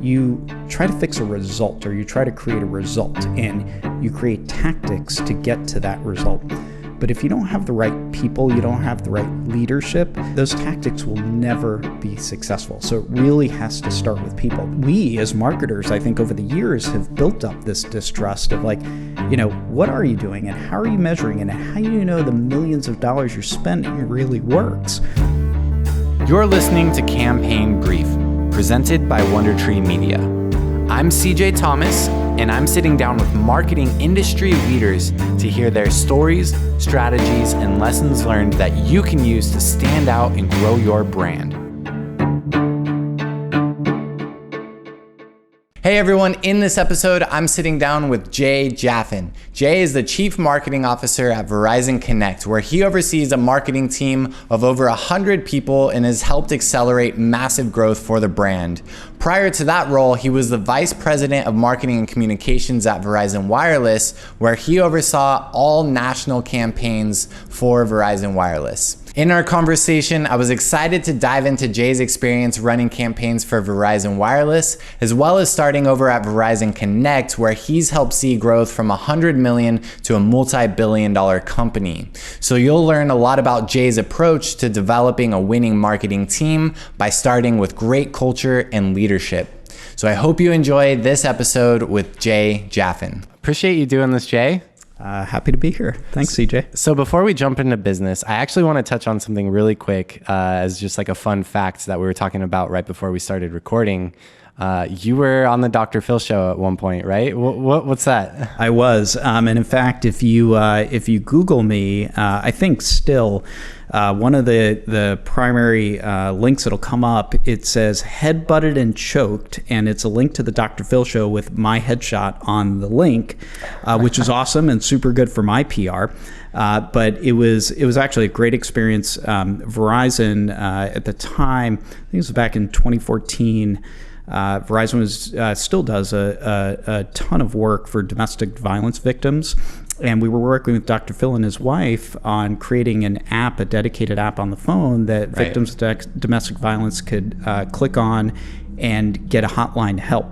you try to fix a result, or you try to create a result, and you create tactics to get to that result. But if you don't have the right people, you don't have the right leadership, those tactics will never be successful. So it really has to start with people. We as marketers, I think over the years, have built up this distrust of like, what are you doing and how are you measuring it, and how do you know the millions of dollars you're spending really works? You're listening to Campaign Brief, presented by Wondertree Media. I'm CJ Thomas, and I'm sitting down with marketing industry leaders to hear their stories, strategies, and lessons learned that you can use to stand out and grow your brand. Hey everyone, in this episode, I'm sitting down with Jay Jaffin. Jay is the Chief Marketing Officer at Verizon Connect, where he oversees a marketing team of over 100 people and has helped accelerate massive growth for the brand. Prior to that role, he was the Vice President of Marketing and Communications at Verizon Wireless, where he oversaw all national campaigns for Verizon Wireless. In our conversation, I was excited to dive into Jay's experience running campaigns for Verizon Wireless, as well as starting over at Verizon Connect, where he's helped see growth from $100 million to a multi-billion-dollar company. So you'll learn a lot about Jay's approach to developing a winning marketing team by starting with great culture and leadership. So I hope you enjoy this episode with Jay Jaffin. Appreciate you doing this, Jay. Happy to be here. Thanks, CJ. So before we jump into business, I actually want to touch on something really quick as just like a fun fact that we were talking about right before we started recording. You were on the Dr. Phil show at one point, right? What's that? I was, and in fact, if you Google me, I think still one of the primary links that'll come up, it says "head butted and choked," and it's a link to the Dr. Phil show with my headshot on the link, which is awesome and super good for my PR. But it was actually a great experience. Verizon at the time, I think it was back in 2014. Verizon still does a ton of work for domestic violence victims, and we were working with Dr. Phil and his wife on creating an app, a dedicated app on the phone that victims of domestic violence could click on and get a hotline to help.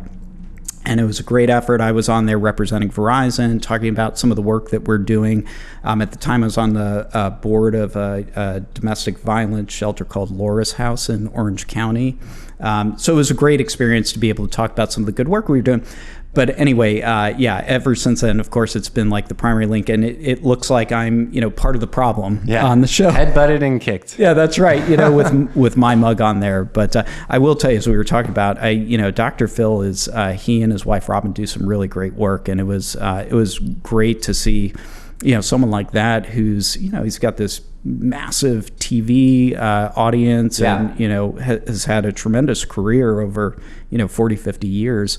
And it was a great effort. I was on there representing Verizon, talking about some of the work that we're doing. At the time, I was on the board of a domestic violence shelter called Laura's House in Orange County. So it was a great experience to be able to talk about some of the good work we were doing. But anyway, ever since then, of course, it's been like the primary link, and it looks like I'm, part of the problem on the show. Head butted and kicked. Yeah, that's right. With my mug on there. But I will tell you, as we were talking about, Dr. Phil is he and his wife Robin do some really great work, and it was great to see, someone like that who's he's got this massive TV audience and has had a tremendous career over 40, 50 years.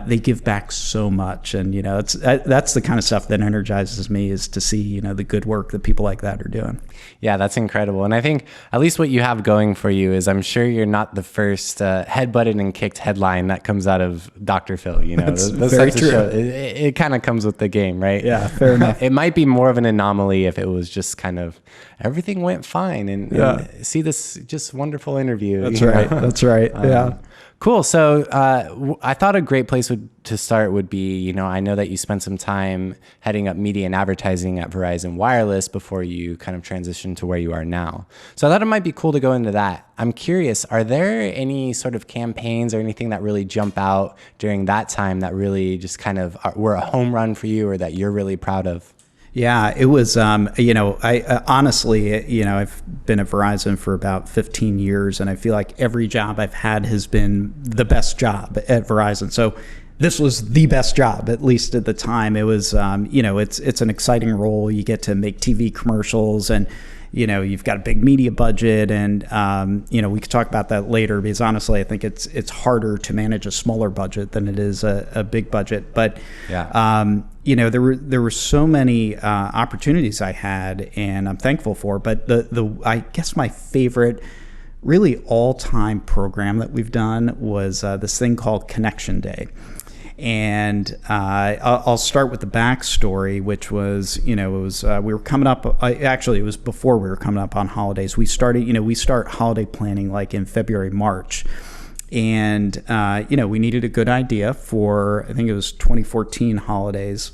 They give back so much, and that's the kind of stuff that energizes me, is to see the good work that people like that are doing. Yeah, that's incredible. And I think at least what you have going for you is, I'm sure you're not the first head-butted and kicked headline that comes out of Dr. Phil. That's very true. It kind of comes with the game, right? Yeah, fair enough. It might be more of an anomaly if it was just kind of everything went fine and see this just wonderful interview. That's right. That's right. Yeah. Cool. So I thought a great place to start would be, I know that you spent some time heading up media and advertising at Verizon Wireless before you kind of transitioned to where you are now. So I thought it might be cool to go into that. I'm curious, are there any sort of campaigns or anything that really jump out during that time that really just kind of were a home run for you, or that you're really proud of? Yeah, it was, I honestly, I've been at Verizon for about 15 years, and I feel like every job I've had has been the best job at Verizon. So this was the best job, at least at the time. It was, it's an exciting role. You get to make TV commercials, and you've got a big media budget, and we could talk about that later, because honestly, I think it's harder to manage a smaller budget than it is a big budget. But there were so many opportunities I had, and I'm thankful for. But I guess my favorite, really all-time program that we've done was this thing called Connection Day. And I'll start with the backstory, which was, we were coming up, actually it was before we were coming up on holidays. We start holiday planning like in February, March. And, we needed a good idea for, I think it was 2014 holidays.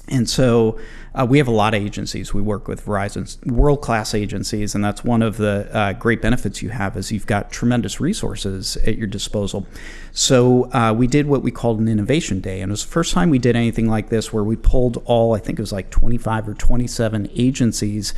And so we have a lot of agencies. We work with Verizon's world-class agencies, and that's one of the great benefits you have is you've got tremendous resources at your disposal. So we did what we called an innovation day, and it was the first time we did anything like this where we pulled all, I think it was like 25 or 27 agencies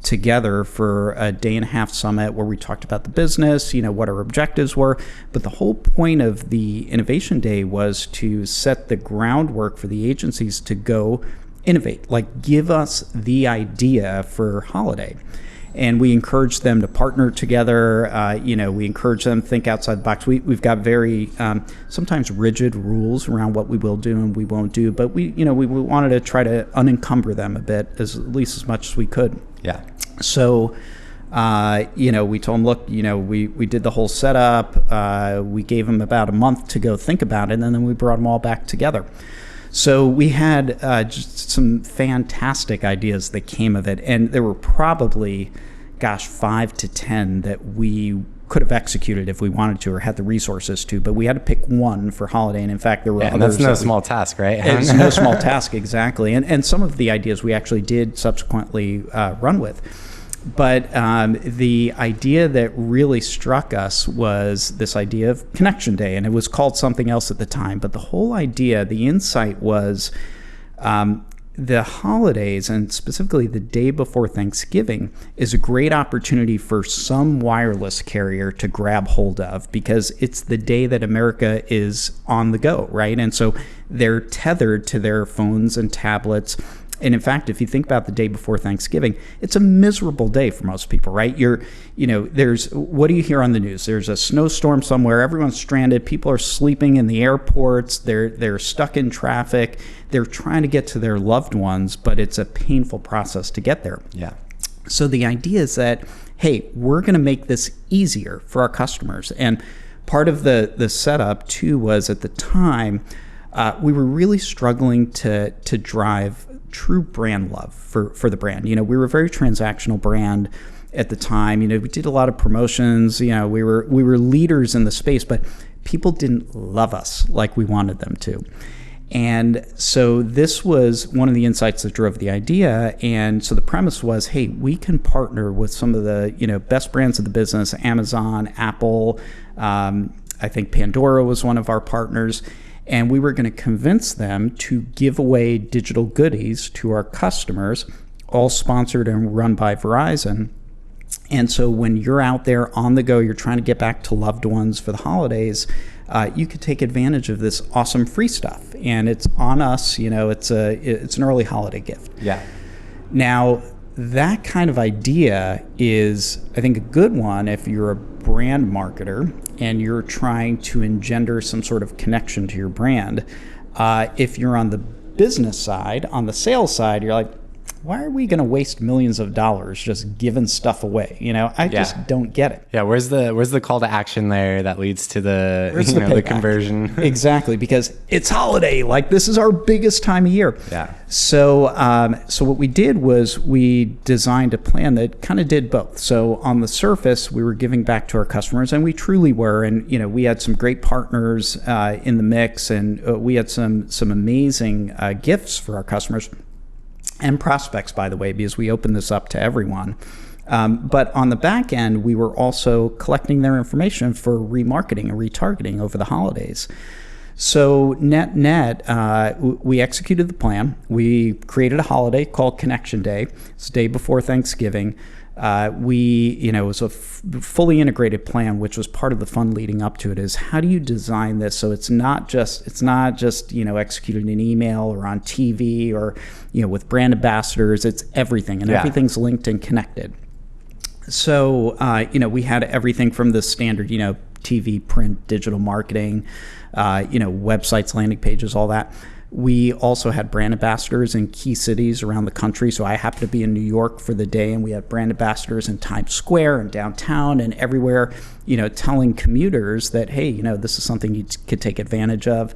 together for a day-and-a-half summit where we talked about the business, what our objectives were. But the whole point of the Innovation Day was to set the groundwork for the agencies to go innovate, like give us the idea for holiday. And we encourage them to partner together. We encourage them to think outside the box. We've got very sometimes rigid rules around what we will do and we won't do, but we wanted to try to unencumber them a bit, at least as much as we could. Yeah. So, we told them, look, we did the whole setup. We gave them about a month to go think about it, and then we brought them all back together. So we had just some fantastic ideas that came of it, and there were probably, 5 to 10 that we could have executed if we wanted to or had the resources to, but we had to pick one for holiday. And in fact, there were others. And that's no small task, right? It's no small task, exactly. And some of the ideas we actually did subsequently run with. But the idea that really struck us was this idea of Connection Day, and it was called something else at the time. But the whole idea, the insight was the holidays, and specifically the day before Thanksgiving, is a great opportunity for some wireless carrier to grab hold of, because it's the day that America is on the go, right? And so they're tethered to their phones and tablets. And in fact, if you think about the day before Thanksgiving, it's a miserable day for most people, right? What do you hear on the news? There's a snowstorm somewhere. Everyone's stranded. People are sleeping in the airports. They're stuck in traffic. They're trying to get to their loved ones, but it's a painful process to get there. Yeah. So the idea is that, hey, we're going to make this easier for our customers. And part of the setup too was, at the time, we were really struggling to drive true brand love for the brand. We were a very transactional brand at the time. We did a lot of promotions. We were leaders in the space, but people didn't love us like we wanted them to. And so this was one of the insights that drove the idea. And so the premise was, hey, we can partner with some of the best brands of the business: Amazon, Apple. I think Pandora was one of our partners. And we were going to convince them to give away digital goodies to our customers, all sponsored and run by Verizon. And so when you're out there on the go, you're trying to get back to loved ones for the holidays, you could take advantage of this awesome free stuff. And it's on us, it's an early holiday gift. Yeah. Now, that kind of idea is, I think, a good one if you're a brand marketer and you're trying to engender some sort of connection to your brand. If you're on the business side, on the sales side, you're like, why are we going to waste millions of dollars just giving stuff away? I just don't get it. Yeah, where's the call to action there that leads to the conversion? Exactly, because it's holiday. Like, this is our biggest time of year. Yeah. So what we did was we designed a plan that kind of did both. So on the surface, we were giving back to our customers, and we truly were. And we had some great partners in the mix, and we had some amazing gifts for our customers. And prospects, by the way, because we opened this up to everyone. But on the back end, we were also collecting their information for remarketing and retargeting over the holidays. So net, we executed the plan. We created a holiday called Connection Day. It's the day before Thanksgiving. It was a fully integrated plan, which was part of the fun leading up to it. Is how do you design this so it's not just executed in email or on TV or with brand ambassadors. It's everything, and everything's linked and connected. So we had everything from the standard TV, print, digital marketing, websites, landing pages, all that. We also had brand ambassadors in key cities around the country. So I happened to be in New York for the day, and we had brand ambassadors in Times Square and downtown and everywhere. telling commuters that, hey, this is something you could take advantage of.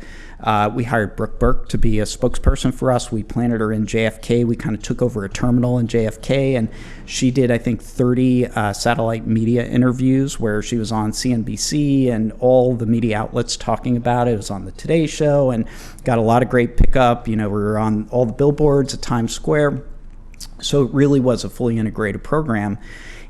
We hired Brooke Burke to be a spokesperson for us. We planted her in JFK. We kind of took over a terminal in JFK, and she did, I think, 30 satellite media interviews where she was on CNBC and all the media outlets talking about it. It was on the Today Show and got a lot of great pickup. We were on all the billboards at Times Square. So it really was a fully integrated program.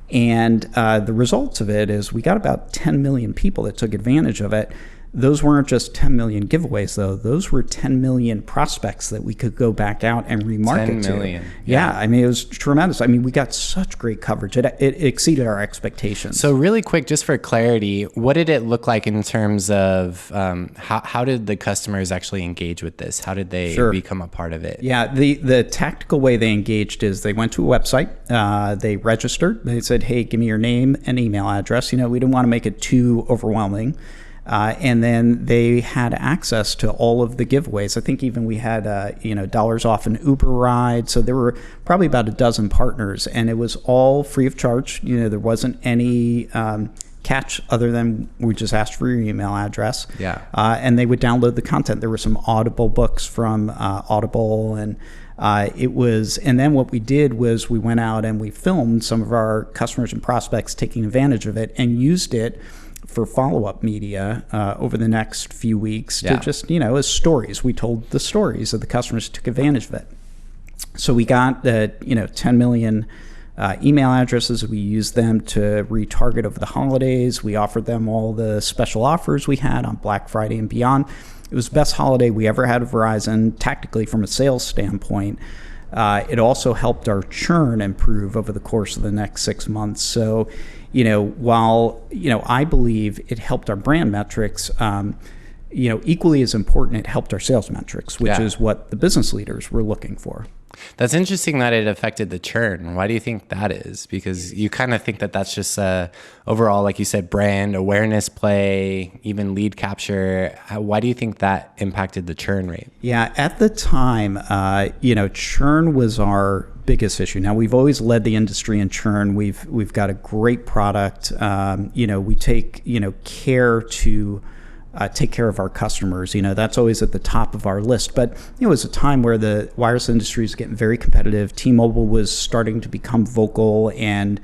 And the results of it is we got about 10 million people that took advantage of it. Those weren't just 10 million giveaways, though. Those were 10 million prospects that we could go back out and remarket 10 million. to. Yeah, I mean, it was tremendous. I mean, we got such great coverage. It exceeded our expectations. So really quick, just for clarity, what did it look like in terms of how did the customers actually engage with this? How did they become a part of it? Yeah, the tactical way they engaged is they went to a website, they registered, they said, hey, give me your name and email address. We didn't want to make it too overwhelming. And then they had access to all of the giveaways. I think even we had, dollars off an Uber ride. So there were probably about a dozen partners, and it was all free of charge. There wasn't any catch other than we just asked for your email address. Yeah. And they would download the content. There were some Audible books from Audible, and and then what we did was we went out and we filmed some of our customers and prospects taking advantage of it and used it for follow-up media over the next few weeks to just, as stories. We told the stories of the customers who took advantage of it. So we got 10 million email addresses. We used them to retarget over the holidays. We offered them all the special offers we had on Black Friday and beyond. It was the best holiday we ever had at Verizon, tactically from a sales standpoint. It also helped our churn improve over the course of the next 6 months. So, while, I believe it helped our brand metrics, equally as important, it helped our sales metrics, which is what the business leaders were looking for. That's interesting that it affected the churn. Why do you think that is? Because you kind of think that that's just overall, like you said, brand awareness play, even lead capture. Why do you think that impacted the churn rate? Yeah, at the time, churn was our biggest issue. Now, we've always led the industry in churn. We've got a great product. We take care to take care of our customers. That's always at the top of our list. But it was a time where the wireless industry is getting very competitive. T-Mobile was starting to become vocal and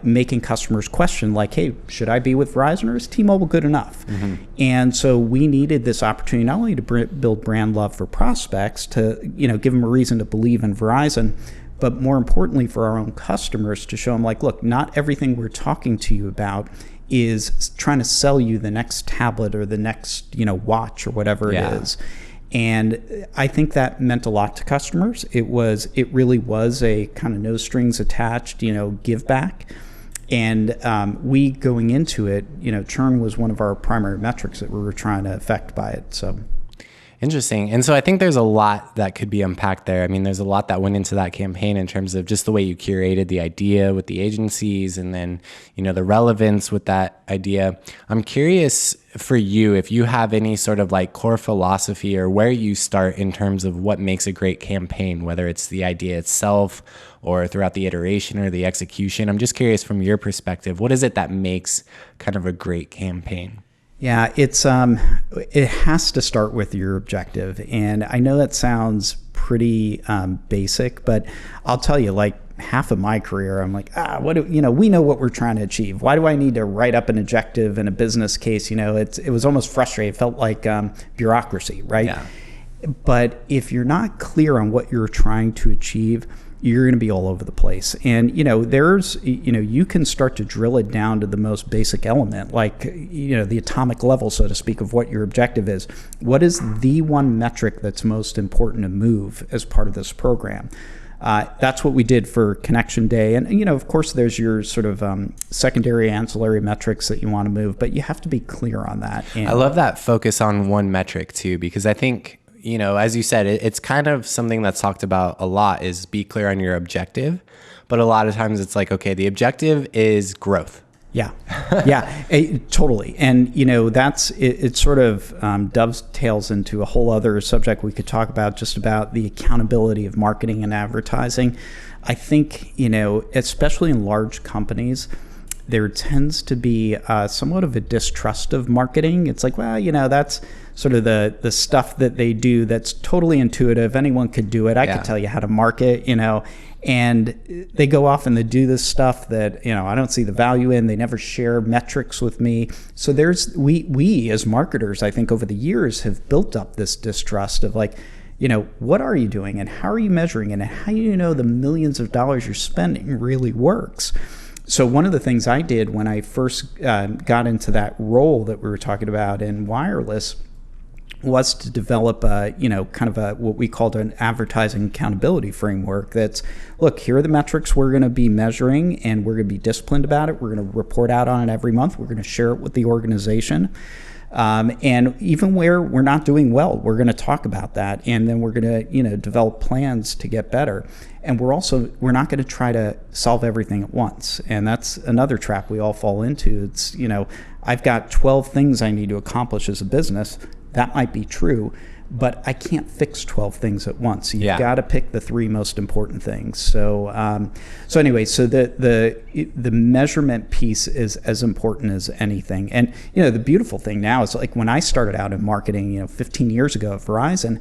making customers question, like, hey, should I be with Verizon, or is T-Mobile good enough? Mm-hmm. And so we needed this opportunity not only to build brand love for prospects, to give them a reason to believe in Verizon, but more importantly for our own customers, to show them, like, look, not everything we're talking to you about is trying to sell you the next tablet or the next watch or whatever it is. And I think that meant a lot to customers. It really was a kind of no strings attached, give back. And we, going into it, churn was one of our primary metrics that we were trying to affect by it. So interesting. And so I think there's a lot that could be unpacked there. I mean, there's a lot that went into that campaign in terms of just the way you curated the idea with the agencies, and then, the relevance with that idea. I'm curious for you, if you have any sort of like core philosophy or where you start in terms of what makes a great campaign, whether it's the idea itself or throughout the iteration or the execution. I'm just curious from your perspective, what is it that makes kind of a great campaign? Yeah, it has to start with your objective. And I know that sounds pretty basic, but I'll tell you, like, half of my career, I'm like, we know what we're trying to achieve. Why do I need to write up an objective and a business case? It was almost frustrating. It felt like bureaucracy, right? Yeah. But if you're not clear on what you're trying to achieve, you're going to be all over the place. And, you can start to drill it down to the most basic element, like, the atomic level, so to speak, of what your objective is. What is the one metric that's most important to move as part of this program? That's what we did for Connection Day. And, of course, there's your sort of secondary ancillary metrics that you want to move, but you have to be clear on that. And I love that focus on one metric too, because I think, as you said, it's kind of something that's talked about a lot, is be clear on your objective. But a lot of times it's like, okay, the objective is growth. Yeah, totally. And, it sort of dovetails into a whole other subject we could talk about, just about the accountability of marketing and advertising. I think, especially in large companies, there tends to be somewhat of a distrust of marketing. It's like, well, that's sort of the stuff that they do that's totally intuitive. Anyone could do it. I could tell you how to market, and they go off and they do this stuff that, I don't see the value in. They never share metrics with me. So we as marketers, I think over the years have built up this distrust of like, what are you doing and how are you measuring it and how do you know the millions of dollars you're spending really works? So one of the things I did when I first got into that role that we were talking about in wireless was to develop what we called an advertising accountability framework. That's, look, here are the metrics we're going to be measuring and we're going to be disciplined about it. We're going to report out on it every month. We're going to share it with the organization. And even where we're not doing well, we're going to talk about that. And then we're going to, develop plans to get better. And we're not going to try to solve everything at once. And that's another trap we all fall into. It's, I've got 12 things I need to accomplish as a business. That might be true, but I can't fix 12 things at once. You've got to pick the 3 most important things. So, anyway, the measurement piece is as important as anything. And the beautiful thing now is, like, when I started out in marketing, 15 years ago at Verizon,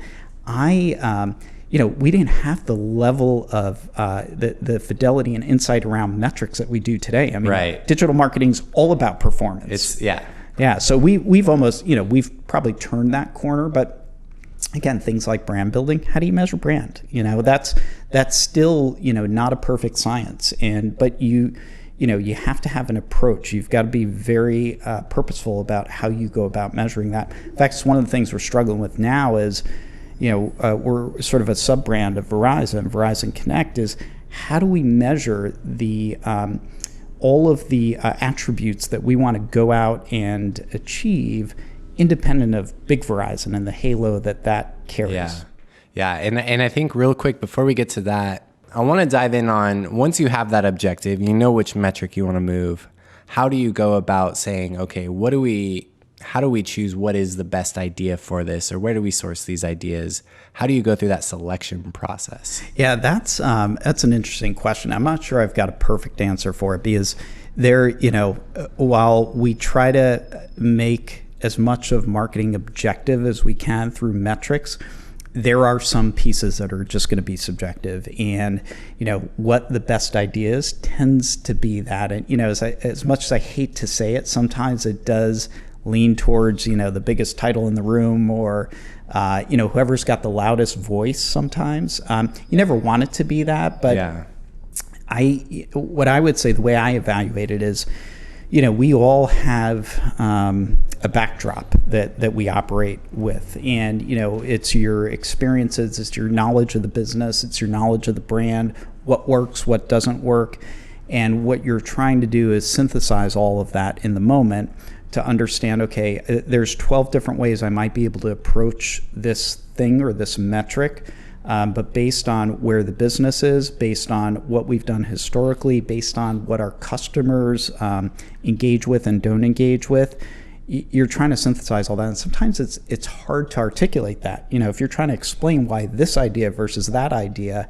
we didn't have the level of the fidelity and insight around metrics that we do today. I mean, digital marketing's all about performance. Yeah, so we've almost, we've probably turned that corner, but again, things like brand building, how do you measure brand? That's still, not a perfect science. But you have to have an approach. You've got to be very purposeful about how you go about measuring that. In fact, it's one of the things we're struggling with now is, we're sort of a sub-brand of Verizon Connect, is how do we measure the all of the attributes that we want to go out and achieve independent of big Verizon and the halo that carries. Yeah. And I think real quick before we get to that, I want to dive in on, once you have that objective, which metric you want to move, how do you go about saying, okay, how do we choose what is the best idea for this, or where do we source these ideas? How do you go through that selection process? Yeah, that's an interesting question. I'm not sure I've got a perfect answer for it, because while we try to make as much of marketing objective as we can through metrics, there are some pieces that are just going to be subjective. And, what the best idea is tends to be that. And, as much as I hate to say it, sometimes it does lean towards, the biggest title in the room, or, whoever's got the loudest voice sometimes. You never want it to be that, but what I would say, the way I evaluate it is, we all have a backdrop that we operate with. And, it's your experiences, it's your knowledge of the business, it's your knowledge of the brand, what works, what doesn't work. And what you're trying to do is synthesize all of that in the moment to understand, okay, there's 12 different ways I might be able to approach this thing or this metric, but based on where the business is, based on what we've done historically, based on what our customers engage with and don't engage with, you're trying to synthesize all that. And sometimes it's hard to articulate that. If you're trying to explain why this idea versus that idea,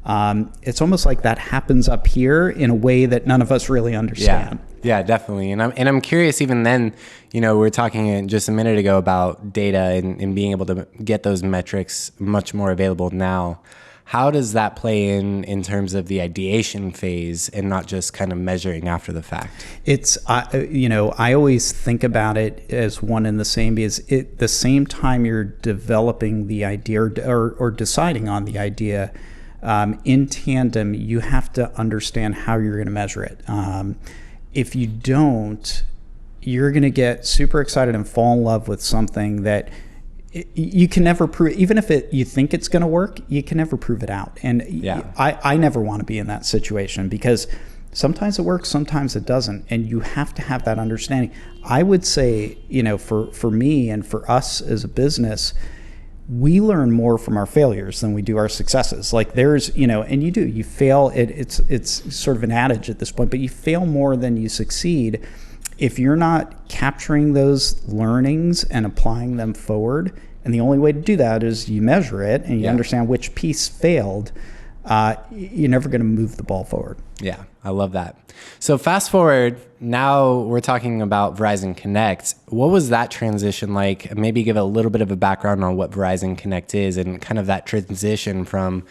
it's almost like that happens up here in a way that none of us really understand. Yeah, definitely. And I'm curious, even then, we were talking just a minute ago about data and being able to get those metrics much more available now. How does that play in terms of the ideation phase and not just kind of measuring after the fact? It's, I always think about it as one and the same, because the same time you're developing the idea or deciding on the idea, in tandem, you have to understand how you're going to measure it. If you don't, you're going to get super excited and fall in love with something that you can never prove. Even if you think it's going to work, you can never prove it out. And I never want to be in that situation, because sometimes it works, sometimes it doesn't. And you have to have that understanding. I would say, for me and for us as a business, we learn more from our failures than we do our successes. Like there's, and you fail. It's sort of an adage at this point, but you fail more than you succeed if you're not capturing those learnings and applying them forward. And the only way to do that is you measure it and you understand which piece failed. you're never going to move the ball forward. Yeah, I love that. So fast forward, now we're talking about Verizon Connect. What was that transition like? Maybe give a little bit of a background on what Verizon Connect is and kind of that transition from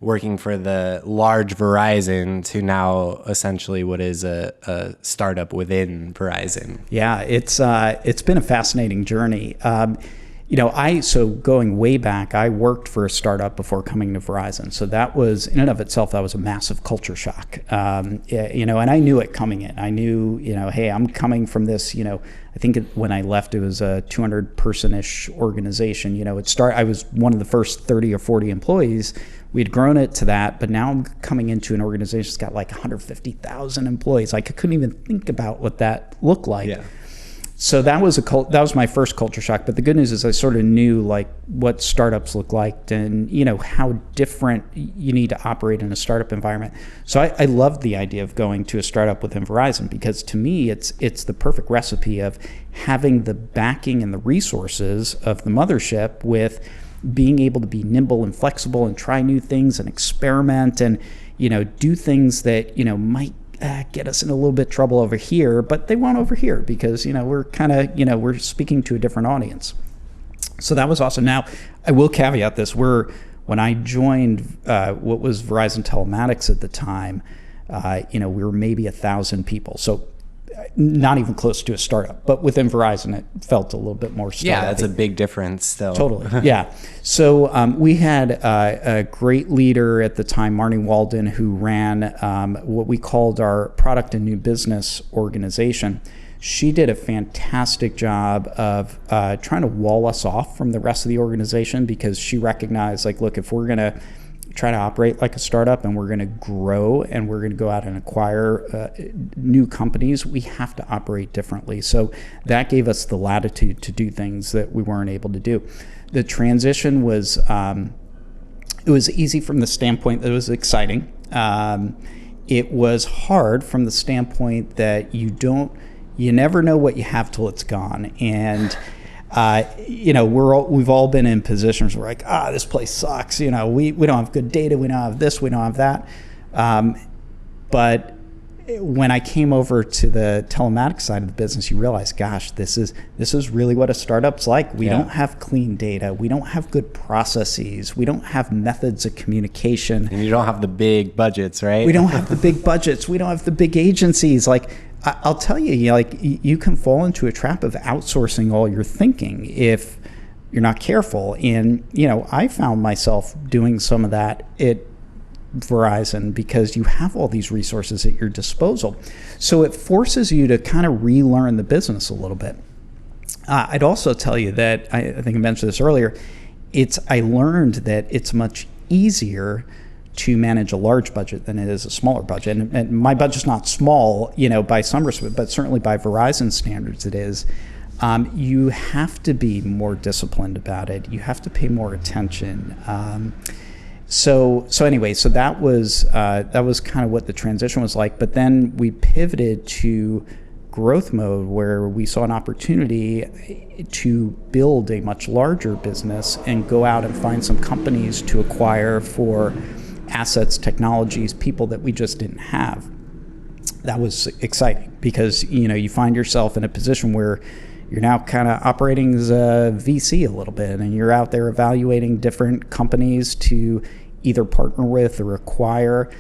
working for the large Verizon to now essentially what is a startup within Verizon. Yeah, it's been a fascinating journey. So going way back, I worked for a startup before coming to Verizon. So that was, in and of itself, that was a massive culture shock. And I knew it coming in. I knew, hey, I'm coming from this, I think when I left, it was a 200-person-ish organization. I was one of the first 30 or 40 employees. We'd grown it to that, but now I'm coming into an organization that's got like 150,000 employees. Like I couldn't even think about what that looked like. Yeah. So that was my first culture shock. But the good news is I sort of knew like what startups look like and how different you need to operate in a startup environment. So I loved the idea of going to a startup within Verizon because to me it's the perfect recipe of having the backing and the resources of the mothership with being able to be nimble and flexible and try new things and experiment and do things that might get us in a little bit trouble over here, but they won't over here because we're kind of we're speaking to a different audience. So that was awesome. Now I will caveat this: when I joined what was Verizon Telematics at the time, we were maybe 1,000 people. So not even close to a startup, but within Verizon, it felt a little bit more startup. Yeah, that's a big difference still. Totally, yeah. So we had a great leader at the time, Marnie Walden, who ran what we called our product and new business organization. She did a fantastic job of trying to wall us off from the rest of the organization because she recognized, like, look, if we're going to try to operate like a startup and we're going to grow and we're going to go out and acquire new companies, we have to operate differently. So that gave us the latitude to do things that we weren't able to do. The transition was, it was easy from the standpoint that it was exciting. It was hard from the standpoint that you never know what you have till it's gone. And we've all been in positions where like, this place sucks. We don't have good data. We don't have this. We don't have that. But when I came over to the telematics side of the business, you realize, gosh, this is really what a startup's like. We don't have clean data. We don't have good processes. We don't have methods of communication. And you don't have the big budgets, right? We don't have the big budgets. We don't have the big agencies. Like, I'll tell you, you can fall into a trap of outsourcing all your thinking if you're not careful. And, I found myself doing some of that at Verizon because you have all these resources at your disposal. So it forces you to kind of relearn the business a little bit. I'd also tell you that, I think I mentioned this earlier, I learned that it's much easier to manage a large budget than it is a smaller budget. And my budget's not small, by some respect, but certainly by Verizon standards it is. You have to be more disciplined about it. You have to pay more attention. So that was kind of what the transition was like. But then we pivoted to growth mode where we saw an opportunity to build a much larger business and go out and find some companies to acquire for assets, technologies, people that we just didn't have. That was exciting because you find yourself in a position where you're now kind of operating as a VC a little bit, and you're out there evaluating different companies to either partner with or acquire.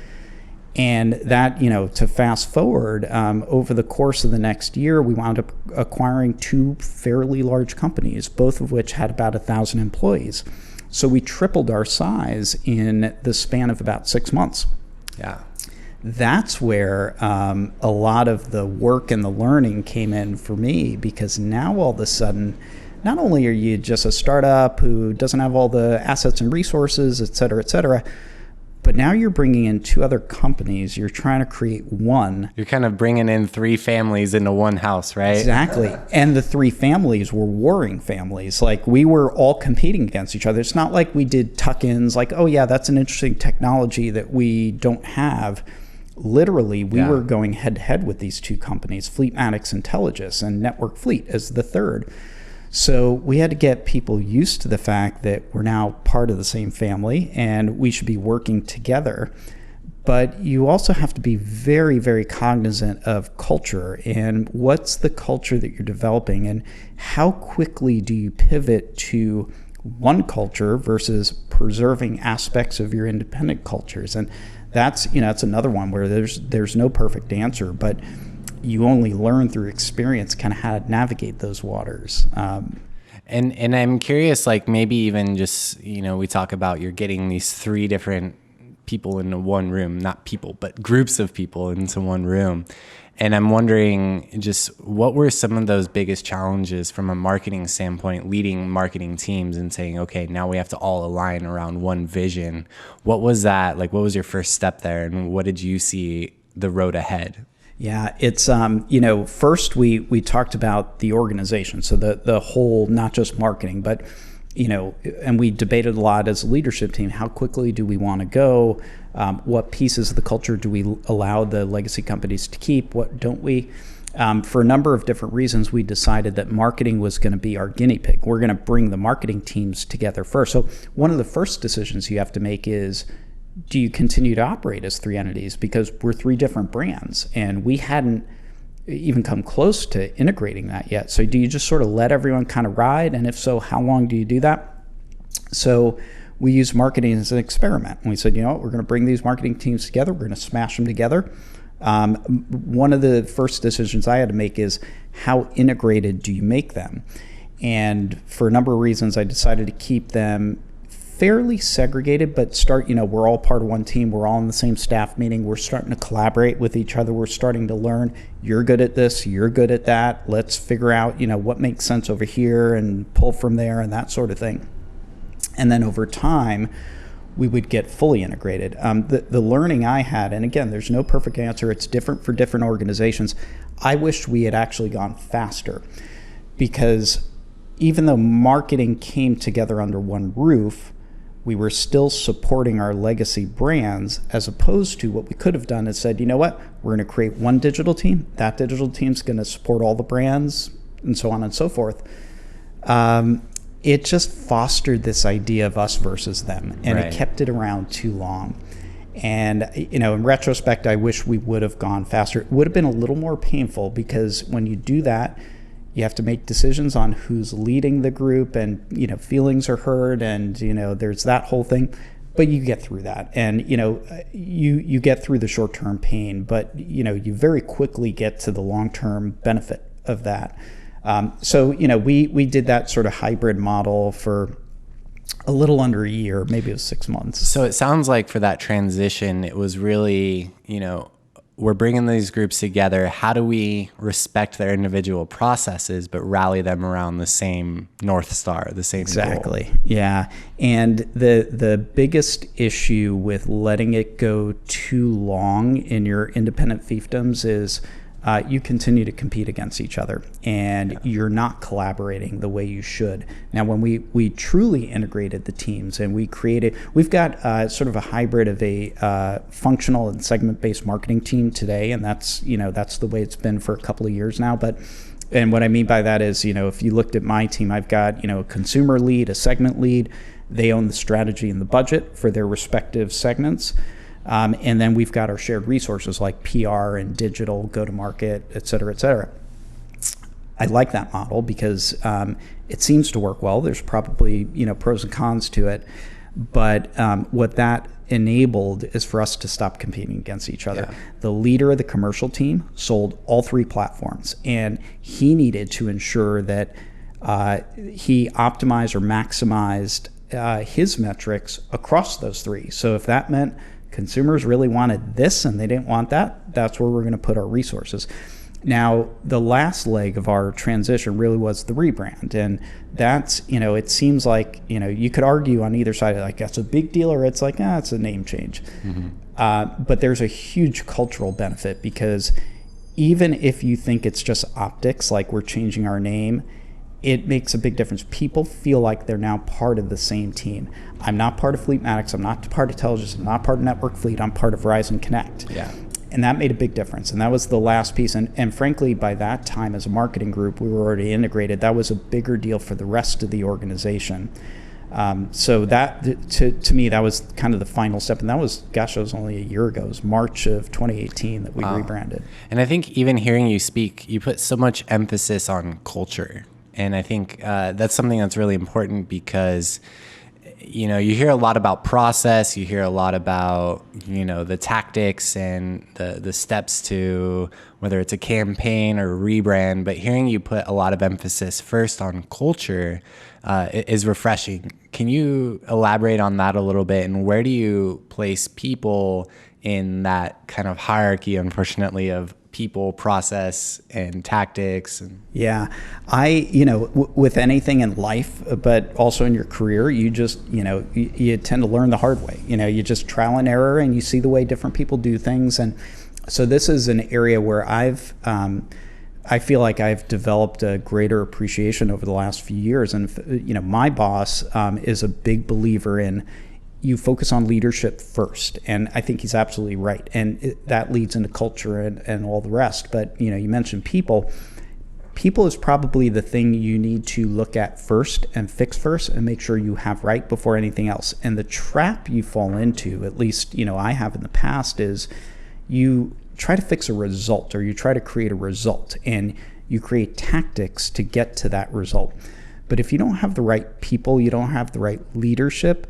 And that, to fast forward, over the course of the next year, we wound up acquiring 2 fairly large companies, both of which had about 1,000 employees. So we tripled our size in the span of about 6 months. Yeah. That's where a lot of the work and the learning came in for me, because now all of a sudden, not only are you just a startup who doesn't have all the assets and resources, et cetera, but now you're bringing in 2 other companies. You're trying to create one. You're kind of bringing in 3 families into one house, right? Exactly. And the 3 families were warring families. Like, we were all competing against each other. It's not like we did tuck-ins like, oh yeah, that's an interesting technology that we don't have. Literally, we were going head to head with these 2 companies, Fleetmatics and Telligis, and Network Fleet as the third. So we had to get people used to the fact that we're now part of the same family and we should be working together. But you also have to be very, very cognizant of culture and what's the culture that you're developing and how quickly do you pivot to one culture versus preserving aspects of your independent cultures. And that's another one where there's no perfect answer, but you only learn through experience kind of how to navigate those waters. And I'm curious, like maybe even just, we talk about you're getting these 3 different people into one room, not people, but groups of people into one room. And I'm wondering just what were some of those biggest challenges from a marketing standpoint, leading marketing teams and saying, okay, now we have to all align around one vision. What was that? Like, what was your first step there? And what did you see the road ahead? Yeah, it's, first we talked about the organization. So the whole, not just marketing, but, and we debated a lot as a leadership team, how quickly do we want to go? What pieces of the culture do we allow the legacy companies to keep? What don't we? For a number of different reasons, we decided that marketing was going to be our guinea pig. We're going to bring the marketing teams together first. So one of the first decisions you have to make is, do you continue to operate as 3 entities? Because we're 3 different brands and we hadn't even come close to integrating that yet. So do you just sort of let everyone kind of ride? And if so, how long do you do that? So we used marketing as an experiment. And we said, we're going to bring these marketing teams together. We're going to smash them together. One of the first decisions I had to make is, how integrated do you make them? And for a number of reasons, I decided to keep them fairly segregated, but we're all part of one team. We're all in the same staff meeting. We're starting to collaborate with each other. We're starting to learn, you're good at this, you're good at that. Let's figure out, what makes sense over here and pull from there and that sort of thing. And then over time, we would get fully integrated. The learning I had, and again, there's no perfect answer. It's different for different organizations. I wish we had actually gone faster, because even though marketing came together under one roof, we were still supporting our legacy brands, as opposed to what we could have done is said, we're going to create one digital team. That digital team's going to support all the brands and so on and so forth. It just fostered this idea of us versus them, and It kept it around too long. And, in retrospect, I wish we would have gone faster. It would have been a little more painful, because when you do that, you have to make decisions on who's leading the group, and, feelings are hurt, and, there's that whole thing. But you get through that, and, you get through the short-term pain, but, you very quickly get to the long-term benefit of that. So we did that sort of hybrid model for a little under a year, maybe it was 6 months. So it sounds like for that transition, it was really, we're bringing these groups together. How do we respect their individual processes, but rally them around the same North Star, the same Exactly. goal? Yeah. And the biggest issue with letting it go too long in your independent fiefdoms is you continue to compete against each other, and you're not collaborating the way you should. Now, when we truly integrated the teams and we've got sort of a hybrid of a functional and segment-based marketing team today, and that's the way it's been for a couple of years now. And what I mean by that is, if you looked at my team, I've got, a consumer lead, a segment lead. They own the strategy and the budget for their respective segments. And then we've got our shared resources like PR and digital, go-to-market, et cetera, et cetera. I like that model because it seems to work well. There's probably pros and cons to it, but what that enabled is for us to stop competing against each other. Yeah. The leader of the commercial team sold all 3 platforms, and he needed to ensure that he optimized or maximized his metrics across those 3. So if that meant consumers really wanted this and they didn't want that, that's where we're going to put our resources. Now, the last leg of our transition really was the rebrand. And that's, it seems like, you could argue on either side, like that's a big deal, or it's like, it's a name change. Mm-hmm. But there's a huge cultural benefit, because even if you think it's just optics, like we're changing our name, it makes a big difference. People feel like they're now part of the same team. I'm not part of Fleetmatics. I'm not part of Telligence. I'm not part of Network Fleet. I'm part of Verizon Connect. Yeah. And that made a big difference. And that was the last piece. And frankly, by that time as a marketing group, we were already integrated. That was a bigger deal for the rest of the organization. So that, to me, that was kind of the final step. And that was only a year ago. It was March of 2018 that we rebranded. And I think even hearing you speak, you put so much emphasis on culture. And I think that's something that's really important because you hear a lot about process, you hear a lot about, the tactics and the steps to whether it's a campaign or a rebrand, but hearing you put a lot of emphasis first on culture is refreshing. Can you elaborate on that a little bit, and where do you place people in that kind of hierarchy, unfortunately, of people, process, and tactics? Yeah, with anything in life, but also in your career, you just, you tend to learn the hard way. You just trial and error, and you see the way different people do things. And so this is an area where I feel like I've developed a greater appreciation over the last few years. And, my boss is a big believer in you focus on leadership first. And I think he's absolutely right. And that leads into culture and all the rest. But, you mentioned people. People is probably the thing you need to look at first and fix first and make sure you have right before anything else. And the trap you fall into, at least, I have in the past, is you try to fix a result, or you try to create a result, and you create tactics to get to that result. But if you don't have the right people, you don't have the right leadership,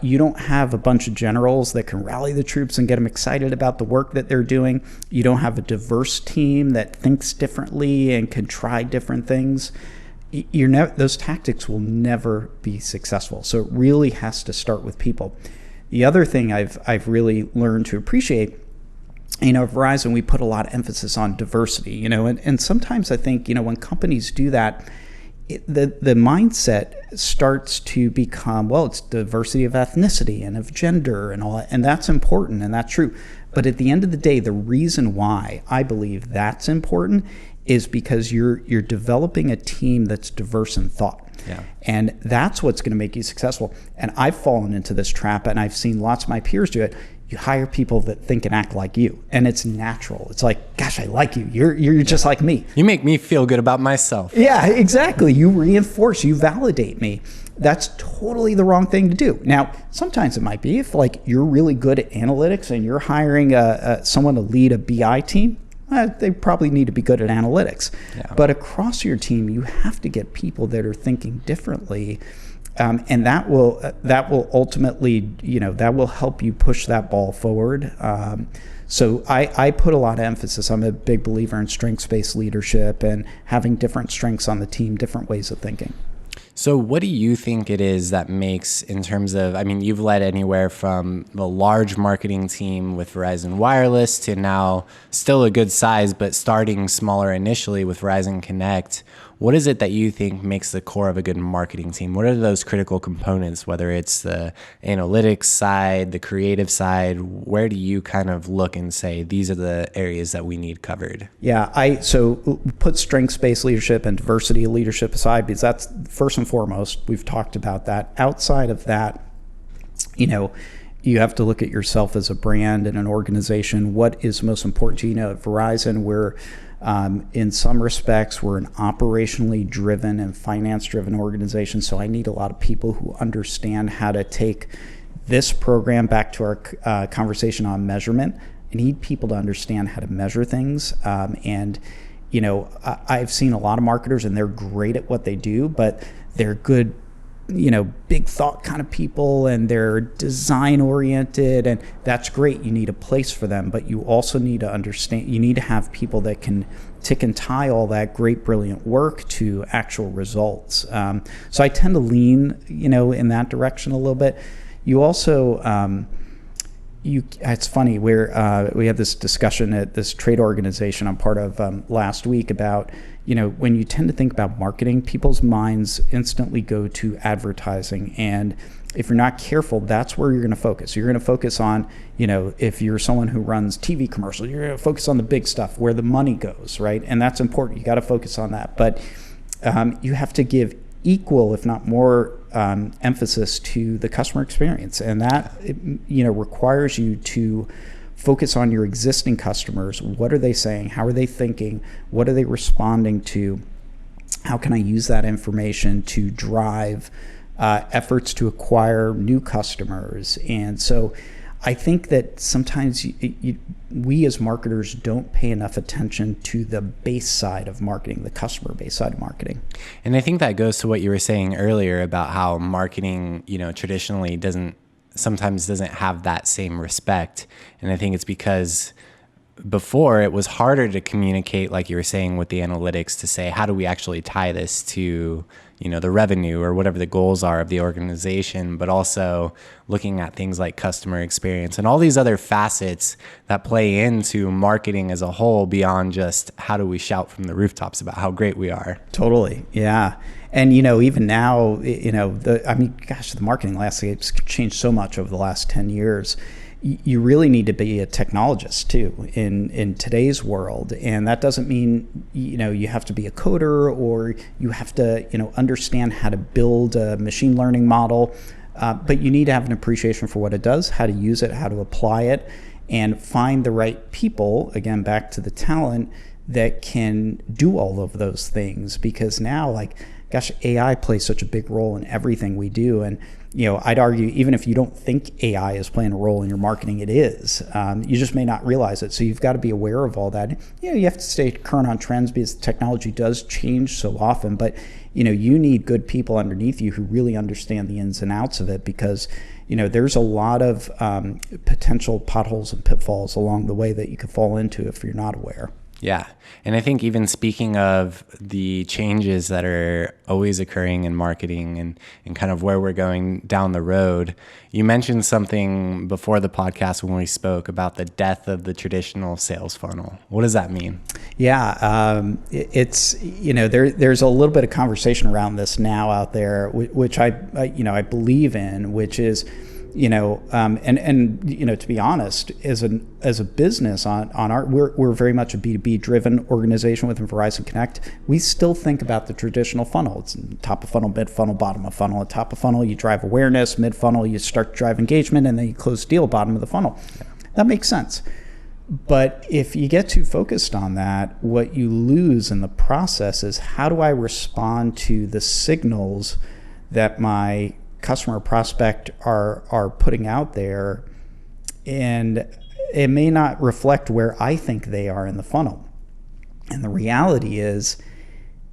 you don't have a bunch of generals that can rally the troops and get them excited about the work that they're doing, you don't have a diverse team that thinks differently and can try different things, those tactics will never be successful. So it really has to start with people. The other thing I've really learned to appreciate, at Verizon, we put a lot of emphasis on diversity, and sometimes I think, when companies do that, the mindset starts to become, well, it's diversity of ethnicity and of gender and all that, and that's important and that's true. But at the end of the day, the reason why I believe that's important is because you're developing a team that's diverse in thought. Yeah. And that's what's going to make you successful. And I've fallen into this trap, and I've seen lots of my peers do it. You hire people that think and act like you, and it's natural. It's like, gosh, I like you. You're just like me. You make me feel good about myself. Yeah, exactly. You reinforce, you validate me. That's totally the wrong thing to do. Now, sometimes it might be if you're really good at analytics and you're hiring someone to lead a BI team. They probably need to be good at analytics. Yeah. But across your team, you have to get people that are thinking differently. And that will ultimately, that will help you push that ball forward. So I put a lot of emphasis. I'm a big believer in strengths-based leadership and having different strengths on the team, different ways of thinking. So what do you think it is that makes, in terms of, you've led anywhere from the large marketing team with Verizon Wireless to now still a good size, but starting smaller initially with Verizon Connect. What is it that you think makes the core of a good marketing team? What are those critical components, whether it's the analytics side, the creative side? Where do you kind of look and say, these are the areas that we need covered? Yeah, so put strengths-based leadership and diversity of leadership aside, because that's first and foremost. We've talked about that. Outside of that, you have to look at yourself as a brand and an organization. What is most important to you? At Verizon, we're in some respects, we're an operationally driven and finance-driven organization, so I need a lot of people who understand how to take this program back to our conversation on measurement. I need people to understand how to measure things. And I've seen a lot of marketers, and they're great at what they do, but they're good, big thought kind of people, and they're design oriented, and that's great. You need a place for them, but you also need to understand, you need to have people that can tick and tie all that great, brilliant work to actual results. So I tend to lean, in that direction a little bit. You also, it's funny, we had this discussion at this trade organization I'm part of last week about, when you tend to think about marketing, people's minds instantly go to advertising. And if you're not careful, that's where you're going to focus. You're going to focus on, if you're someone who runs TV commercials, you're going to focus on the big stuff where the money goes, right? And that's important. You got to focus on that. But you have to give equal, if not more, emphasis to the customer experience. And that, requires you to focus on your existing customers. What are they saying? How are they thinking? What are they responding to? How can I use that information to drive efforts to acquire new customers? And so I think that sometimes we as marketers don't pay enough attention to the base side of marketing, the customer base side of marketing. And I think that goes to what you were saying earlier about how marketing, traditionally sometimes doesn't have that same respect. And I think it's because before it was harder to communicate, like you were saying, with the analytics to say, how do we actually tie this to, the revenue or whatever the goals are of the organization, but also looking at things like customer experience and all these other facets that play into marketing as a whole beyond just how do we shout from the rooftops about how great we are. Totally. Yeah. And, even now, the marketing landscape's changed so much over the last 10 years. You really need to be a technologist too in today's world, and that doesn't mean you have to be a coder or you have to understand how to build a machine learning model, but you need to have an appreciation for what it does, how to use it, how to apply it, and find the right people, again back to the talent, that can do all of those things. Because now, AI plays such a big role in everything we do. And I'd argue, even if you don't think AI is playing a role in your marketing, it is. You just may not realize it. So you've got to be aware of all that. You have to stay current on trends because technology does change so often. But you need good people underneath you who really understand the ins and outs of it, because there's a lot of potential potholes and pitfalls along the way that you could fall into if you're not aware. Yeah. And I think even speaking of the changes that are always occurring in marketing and kind of where we're going down the road, you mentioned something before the podcast when we spoke about the death of the traditional sales funnel. What does that mean? Yeah. It's, there's a little bit of conversation around this now out there, which I believe in, which is, to be honest, as a business we're very much a B2B driven organization within Verizon Connect. We still think about the traditional funnel. It's top of funnel, mid funnel, bottom of funnel. At top of funnel, you drive awareness. Mid funnel, you start to drive engagement, and then you close deal. Bottom of the funnel. That makes sense. But if you get too focused on that, what you lose in the process is, how do I respond to the signals that my customer prospect are putting out there, and it may not reflect where I think they are in the funnel. And the reality is,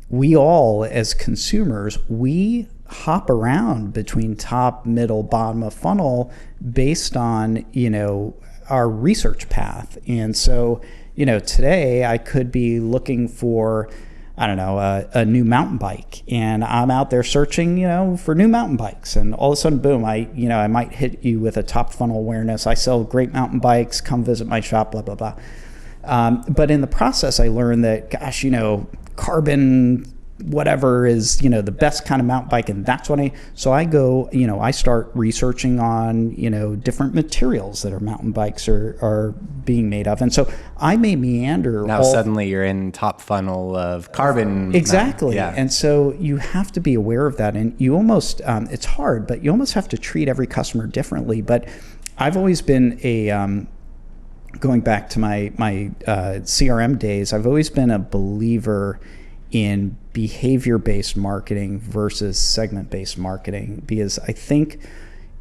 we all as consumers, we hop around between top, middle, bottom of funnel based on our research path. And so today I could be looking for a new mountain bike, and I'm out there searching, for new mountain bikes, and all of a sudden, boom, I might hit you with a top funnel awareness. I sell great mountain bikes, come visit my shop, blah, blah, blah. But in the process, I learned that, carbon whatever is, the best kind of mountain bike. And that's when I go, I start researching on, different materials that our mountain bikes are being made of. And so I may meander. Now suddenly you're in top funnel of carbon. Exactly. Yeah. And so you have to be aware of that. And you almost, it's hard, but you almost have to treat every customer differently. But I've always been going back to my CRM days, I've always been a believer in behavior-based marketing versus segment-based marketing, because I think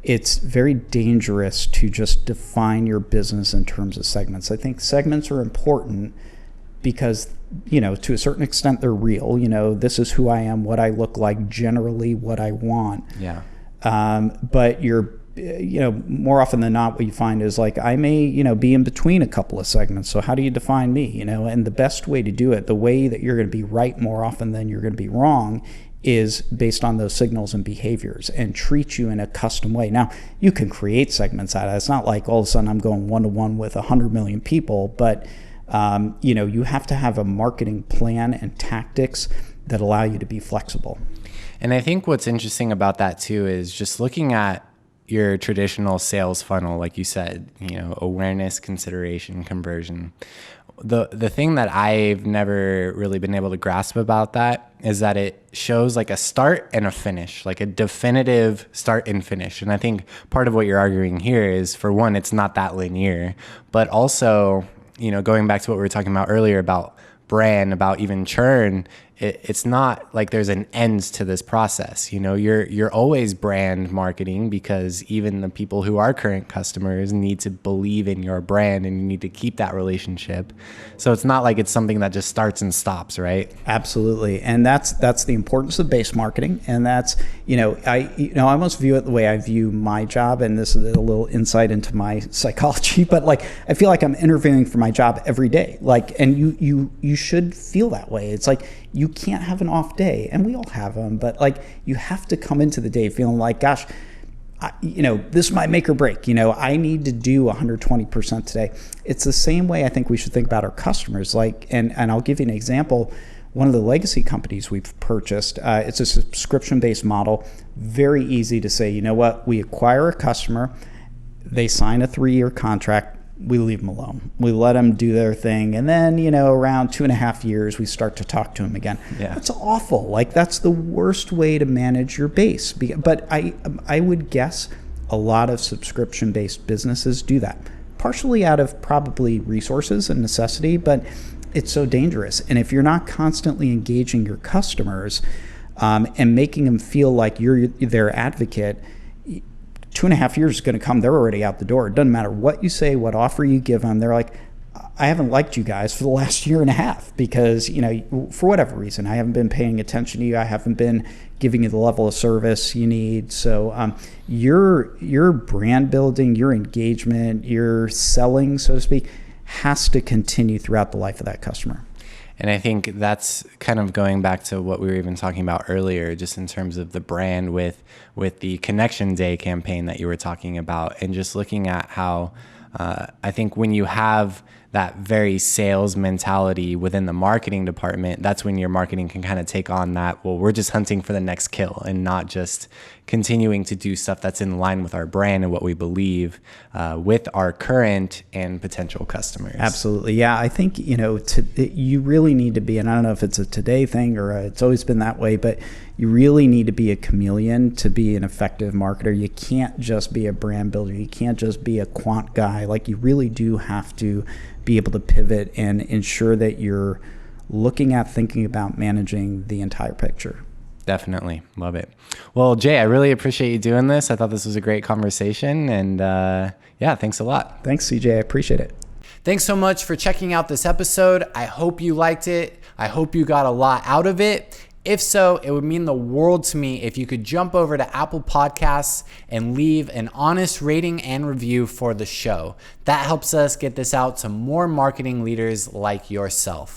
it's very dangerous to just define your business in terms of segments. I think segments are important because, to a certain extent, they're real. This is who I am, what I look like, generally what I want. Yeah. But more often than not, what you find is I may, be in between a couple of segments. So how do you define me? And the best way to do it, the way that you're going to be right more often than you're going to be wrong, is based on those signals and behaviors, and treat you in a custom way. Now, you can create segments out of it. It's not like all of a sudden I'm going one-to-one with 100 million people, but you have to have a marketing plan and tactics that allow you to be flexible. And I think what's interesting about that too is just looking at your traditional sales funnel, like you said, awareness, consideration, conversion. the thing that I've never really been able to grasp about that is that it shows like a start and a finish, like a definitive start and finish. And I think part of what you're arguing here is, for one, it's not that linear, but also, going back to what we were talking about earlier about brand, about even churn, it's not like there's an end to this process. You're always brand marketing, because even the people who are current customers need to believe in your brand, and you need to keep that relationship. So it's not like it's something that just starts and stops, right? Absolutely. And that's the importance of base marketing. And that's, I almost view it the way I view my job. And this is a little insight into my psychology, but like, I feel like I'm interviewing for my job every day. Like, and you should feel that way. It's like, you can't have an off day, and we all have them, but like, you have to come into the day feeling like, gosh, this might make or break. I need to do 120% today. It's the same way I think we should think about our customers. Like, and I'll give you an example. One of the legacy companies we've purchased, it's a subscription-based model. Very easy to say, we acquire a customer, they sign a 3-year contract, we leave them alone. We let them do their thing. And then, around 2.5 years, we start to talk to them again. Yeah. That's awful. Like, that's the worst way to manage your base. But I would guess a lot of subscription-based businesses do that, partially out of probably resources and necessity, but it's so dangerous. And if you're not constantly engaging your customers and making them feel like you're their advocate, 2.5 years is going to come, they're already out the door. It doesn't matter what you say, what offer you give them. They're like, I haven't liked you guys for the last 1.5 years because, for whatever reason, I haven't been paying attention to you. I haven't been giving you the level of service you need. So your brand building, your engagement, your selling, so to speak, has to continue throughout the life of that customer. And I think that's kind of going back to what we were even talking about earlier, just in terms of the brand with the Connection Day campaign that you were talking about, and just looking at how I think when you have that very sales mentality within the marketing department, that's when your marketing can kind of take on that, well, we're just hunting for the next kill and not just continuing to do stuff that's in line with our brand and what we believe with our current and potential customers. Absolutely. Yeah, I think, you really need to be, and I don't know if it's a today thing or it's always been that way, but you really need to be a chameleon to be an effective marketer. You can't just be a brand builder. You can't just be a quant guy. Like, you really do have to be able to pivot and ensure that you're thinking about managing the entire picture. Definitely. Love it. Well, Jay, I really appreciate you doing this. I thought this was a great conversation, and thanks a lot. Thanks, CJ. I appreciate it. Thanks so much for checking out this episode. I hope you liked it. I hope you got a lot out of it. If so, it would mean the world to me if you could jump over to Apple Podcasts and leave an honest rating and review for the show. That helps us get this out to more marketing leaders like yourself.